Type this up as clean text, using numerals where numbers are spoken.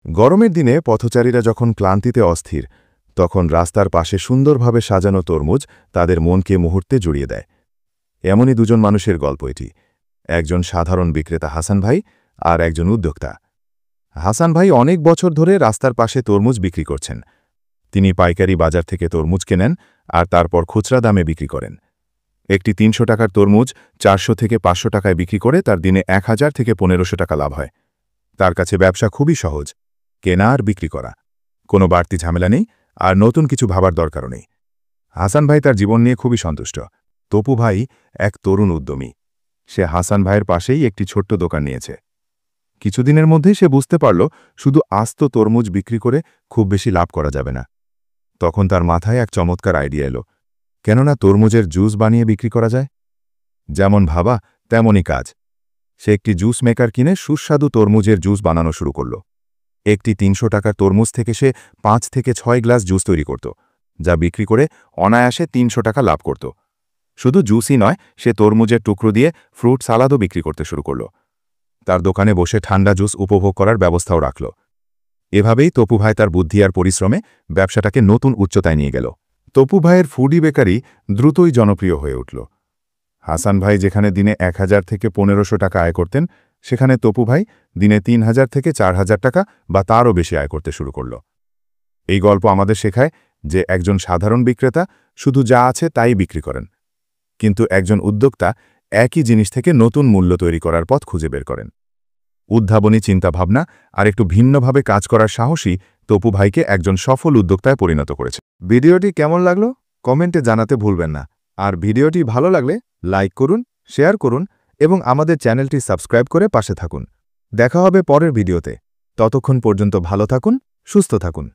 গরমের দিনে পথচারীরা যখন ক্লান্তিতে অস্থির তখন রাস্তার পাশে সুন্দরভাবে সাজানো তরমুজ তাদের মনকে মুহূর্তে জুড়িয়ে দেয়। এমনই দুজন মানুষের গল্প এটি। একজন সাধারণ বিক্রেতা হাসান ভাই আর একজন উদ্যোক্তা। হাসান ভাই অনেক বছর ধরে রাস্তার পাশে তরমুজ বিক্রি করছেন। তিনি পাইকারি বাজার থেকে তরমুজ কেনেন আর তারপর খুচরা দামে বিক্রি করেন। একটি ৩০০ টাকার তরমুজ ৪০০ থেকে ৫০০ টাকায় বিক্রি করে তার দিনে ১,০০০ থেকে ১৫০০ টাকা লাভ হয়। তার কাছে ব্যবসা খুবই সহজ, কেনা আর বিক্রি করা। কোনো বাড়তি ঝামেলা নেই আর নতুন কিছু ভাবার দরকারও নেই। হাসান ভাই তার জীবন নিয়ে খুবই সন্তুষ্ট। তপু ভাই এক তরুণ উদ্যমী। সে হাসান ভাইয়ের পাশেই একটি ছোট্ট দোকান নিয়েছে। কিছুদিনের মধ্যেই সে বুঝতে পারল শুধু আস্ত তরমুজ বিক্রি করে খুব বেশি লাভ করা যাবে না। তখন তার মাথায় এক চমৎকার আইডিয়া এলো, কেননা তরমুজের জুস বানিয়ে বিক্রি করা যায়। যেমন ভাবা তেমনই কাজ। সে একটি জুস মেকার কিনে সুস্বাদু তরমুজের জুস বানানো শুরু করল। একটি ৩০০ টাকার তরমুজ থেকে সে ৫ থেকে ৬ গ্লাস জুস তৈরি করত, যা বিক্রি করে অনায়াসে ৩০০ টাকা লাভ করত। শুধু জুসই নয়, সে তরমুজের টুকরো দিয়ে ফ্রুট সালাদও বিক্রি করতে শুরু করল। তার দোকানে বসে ঠান্ডা জুস উপভোগ করার ব্যবস্থাও রাখল। এভাবেই তপু ভাই তার বুদ্ধি আর পরিশ্রমে ব্যবসাটাকে নতুন উচ্চতায় নিয়ে গেল। তপু ভাইয়ের ফুডি বেকারি দ্রুতই জনপ্রিয় হয়ে উঠল। হাসান ভাই যেখানে দিনে ১,০০০ থেকে ১৫০০ টাকা আয় করতেন, সেখানে তপু ভাই দিনে ৩,০০০ থেকে ৪,০০০ টাকা বা তারও বেশি আয় করতে শুরু করল। এই গল্প আমাদের শেখায় যে একজন সাধারণ বিক্রেতা শুধু যা আছে তাই বিক্রি করেন, কিন্তু একজন উদ্যোক্তা একই জিনিস থেকে নতুন মূল্য তৈরি করার পথ খুঁজে বের করেন। উদ্ভাবনী চিন্তাভাবনা আর একটু ভিন্নভাবে কাজ করার সাহসই তপু ভাইকে একজন সফল উদ্যোক্তায় পরিণত করেছে। ভিডিওটি কেমন লাগলো কমেন্টে জানাতে ভুলবেন না। আর ভিডিওটি ভালো লাগলে লাইক করুন, শেয়ার করুন এবং আমাদের চ্যানেলটি সাবস্ক্রাইব করে পাশে থাকুন। দেখা হবে পরের ভিডিওতে। ততক্ষণ পর্যন্ত ভালো থাকুন, সুস্থ থাকুন।